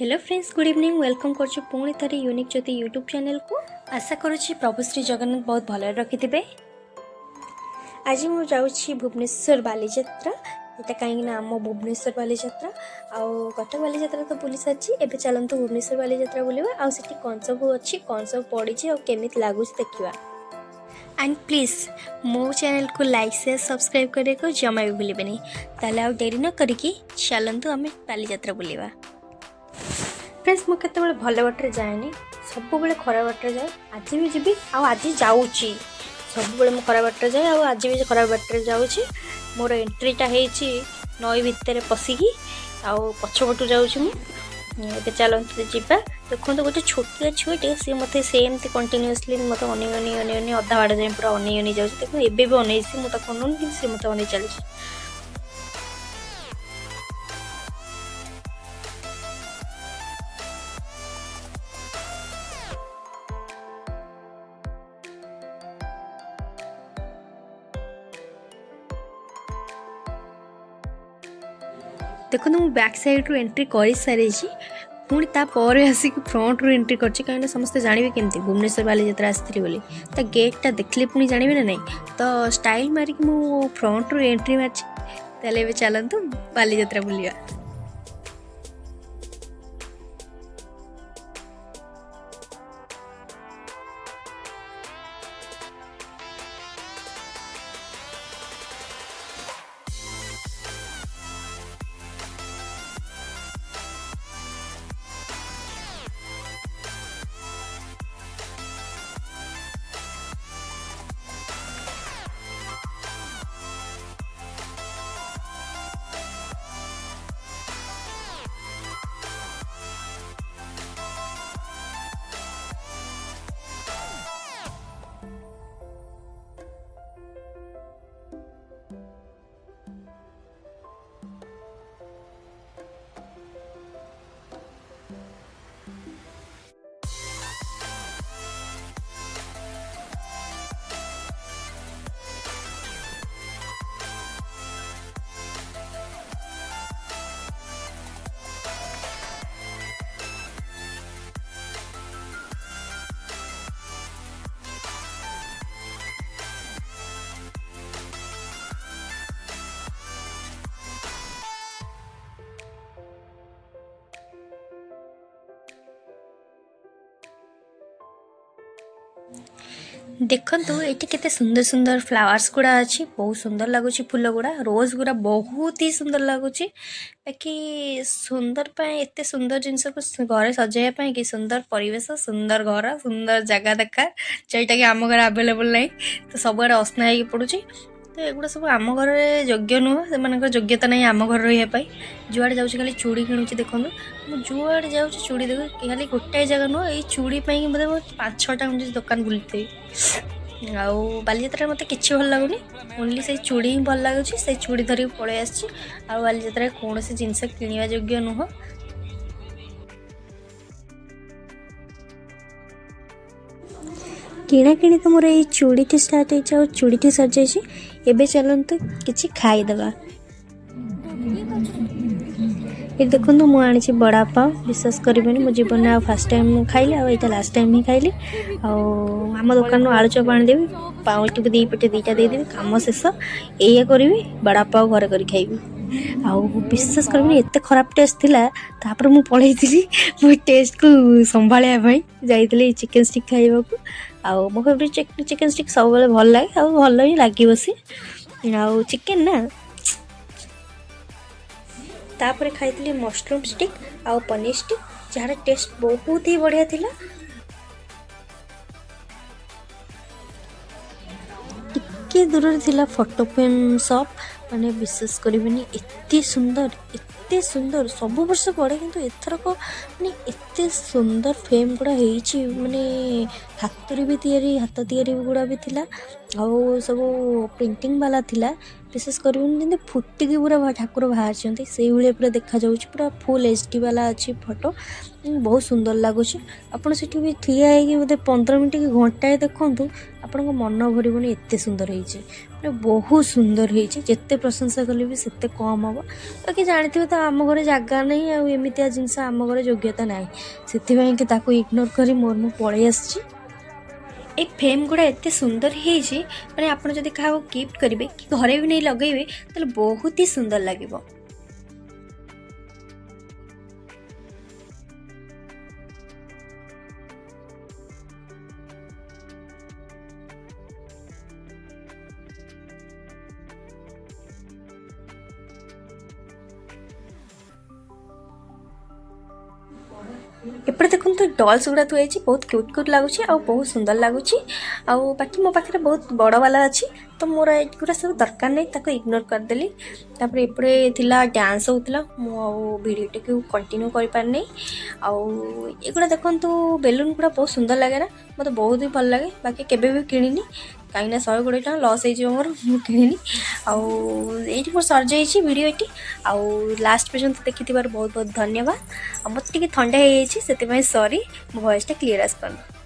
Hello friends, good evening. Welcome करछु पुणी थरे यूनिक ज्योति यूट्यूब चैनल को। आशा करुछि प्रभु श्री जगन्नाथ बहुत भल रखिथे। आज मु जाऊँगी भुवनेश्वर बालीजात्रा। यहाँ कहीं आम भुवनेश्वर बालीजात्रा आउ कटक बालीजात्रा तो बुली सारी। एवं चलतु भुवनेश्वर बालीजात्रा बुलवा आसी कौन सब अच्छी कौन सब पड़ी केमी लगुच देखा। एंड प्लीज मो चैनल को लाइक शेयर सब्सक्राइब करने को जमा भी भूलें। ताले आउ डेरी न करिकी चलतु आम बालीजात्रा बुलवा। फ्रेंड्स मु केते भल बाटर जाएनि, सब बेले खराब बाटर जाए। आज भी जी आज जाऊँगी सब बेले मु खराब बाटर जाए आज भी खराब बाटर जाऊँगी। मोर एंट्रीटा होती नई भितर पशिकी आउ पछपटू जाऊँगी। मुझे चलते जावा। देखो गोटे छोटिया छुआटे सी मत सेमती कंटिन्यूअसली मत अने अधा बाड़ जाए पूरा अने जाऊँ। देखो एवं भी अनैसी मुझे अनुन कि सी मत अने चली। देखो मुझे बैक साइड रू एंट्री कर सारी पुणी तापर आसिक फ्रंट रू एंट्री कर कहीं समस्ते जानवे केमती भुवनेश्वर बालीजात्रा आसती बोली। तो गेटा देखले पुणी जानवे ना नहीं। तो स्टाइल मारिक मु फ्रंट रू एंट्री मार्ची। चलतु बालीजात्रा बुलिया। देखु ये केते सुंदर सुंदर फ्लावर्स गुड़ा अच्छी। बहुत सुंदर लगुच फूल गुड़ा रोज गुड़ा बहुत ही सुंदर लगुच। बाकी सुंदर एत सुंदर जिनस को घर सजाइवाई कि सुंदर परिवेश सुंदर घर सुंदर जगह देखा जोटा कि आम घर आवेलेबल ना। तो सबुआड़े असना हो पड़ू। तो एगुड़ा सब आम घर योग्य नुह से योग्यता नहीं आम घर रही। जुआड़े जाऊँ खाली चूड़ी किणुची। देखो मुझे जुआड़े जाऊँ चूड़ी देख खाली गोटाए जगह नुह ये चूड़ी मतलब 5-6टा मुझे दुकान बुलते। आउ बालीजात्रा मत कि भल लगुनि ओनली से चूड़ी ही भल लगुच। से चूड़ी धरिक पलि आसी। बालीजात्रा कौन सी जिनस किणवा योग्य नुह। किणाकिणी तो मोर ये चूड़ी स्टार्ट हो चूड़ी सर जाए। चलतु कि खाईदे। ये देखो मुझे बड़ा पाव विश्वास करेंगे मो जीवन में फास्ट टाइम खाइली आईटा लास्ट टाइम ही खाइली। आम दुकान आलू चप आनीदेवी पाव टी दी पेटे दीटा देदेवी कम शेष या करी बड़ा पाव घर कर खाइबी। आउ विश्वास करेंगे एत खराब टेस्ट थिला। तापर मु पलई मो टेस्ट को संभालिया जाइली चिकेन स्टिक खाइबा को। आउ मो फेवरेट चिकेन स्टिक सब भल लगे आ भल ही लगे सी आउ चिकेन ना। तापर खाई मशरूम स्टिक आउ पनीर स्टिक जार टेस्ट बहुत ही बढ़िया थिला। टिके दूर थिला फोटो फ्रेम शॉप माने विश्वास करेंगे एते सुंदर सब वर्ष पड़े किंतु एथरक माने एते सुंदर फ्रेम गुड़ा होईची माने हाथ भी तैयारी हाथ तैयारी गुड़ा भी थिला। आउ सब प्रिंटिंग वाला थिला। ବିଶେଷ କରିବନି ଯେମିତି ଫୁଟିକି ପୁରା ଠାକୁର ବାହାରିଛନ୍ତି ସେଇଭଳିଆ ପୁରା ଦେଖାଯାଉଛି। ପୁରା ଫୁଲ୍ HD ବାଲା ଅଛି ଫଟୋ, ବହୁତ ସୁନ୍ଦର ଲାଗୁଛି। ଆପଣ ସେଠି ବି ଠିଆ ହେଇକି ବୋଧେ 15 ମିନିଟ୍ କି ଘଣ୍ଟାଏ ଦେଖନ୍ତୁ, ଆପଣଙ୍କ ମନ ଭରିବନି, ଏତେ ସୁନ୍ଦର ହେଇଛି। ମାନେ ବହୁତ ସୁନ୍ଦର ହେଇଛି, ଯେତେ ପ୍ରଶଂସା କଲେ ବି ସେତେ କମ୍ ହେବ। ବାକି ଜାଣିଥିବେ ତ ଆମ ଘରେ ଜାଗା ନାହିଁ, ଆଉ ଏମିତିଆ ଜିନିଷ ଆମ ଘରେ ଯୋଗ୍ୟତା ନାହିଁ, ସେଥିପାଇଁ କି ତାକୁ ଇଗ୍ନୋର କରି ମୁଁ ପଳେଇ ଆସିଛି। এই ଫ୍ରେମ୍ ଗୁଡ଼ା ଏତେ ସୁନ୍ଦର ହେଇଛି, ମାନେ ଆପଣ ଯଦି କାହାକୁ ଗିଫ୍ଟ କରିବେ କି ଘରେ ବି ନେଇ ଲଗାଇବେ ତାହେଲେ ବହୁତ ହି ସୁନ୍ଦର ଲାଗିବ। ଏପଟେ ଦେଖନ୍ତୁ ଡଲ୍ସ ଗୁଡ଼ା ଥୁଆ ହେଇଛି, ବହୁତ କ୍ୟୁଟ୍ ଲାଗୁଛି ଆଉ ବହୁତ ସୁନ୍ଦର ଲାଗୁଛି। ଆଉ ବାକି ମୋ ପାଖରେ ବହୁତ ବଡ଼ ବାଲା ଅଛି, ତ ମୋର ଏଗୁଡ଼ା ସବୁ ଦରକାର ନାହିଁ, ତାକୁ ଇଗ୍ନୋର କରିଦେଲି। ତାପରେ ଏପଟେ ଥିଲା ଡ୍ୟାନ୍ସ ହେଉଥିଲା, ମୁଁ ଆଉ ଭିଡ଼ିଓଟିକୁ କଣ୍ଟିନ୍ୟୁ କରିପାରିନି। ଆଉ ଏଗୁଡ଼ା ଦେଖନ୍ତୁ ବେଲୁନ୍ ଗୁଡ଼ା ବହୁତ ସୁନ୍ଦର ଲାଗେ ନା, ମୋତେ ବହୁତ ହି ଭଲ ଲାଗେ। ବାକି କେବେ ବି କିଣିନି, କାହିଁକିନା 120 ଟଙ୍କା ଲସ୍ ହେଇଯିବ ମୋର, ମୁଁ କିଣିନି। ଆଉ ଏଇଠି ମୋର ସରିଯାଇଛି ଭିଡ଼ିଓଟି। ଆଉ ଲାଷ୍ଟ ପର୍ଯ୍ୟନ୍ତ ଦେଖିଥିବାରୁ ବହୁତ ବହୁତ ଧନ୍ୟବାଦ। ଆଉ ମୋତେ ଟିକେ ଥଣ୍ଡା ହେଇଯାଇଛି, ସେଥିପାଇଁ ସରି, ମୋ ଭଏସ୍ଟା କ୍ଲିୟର୍ ଆସିପାରୁନି।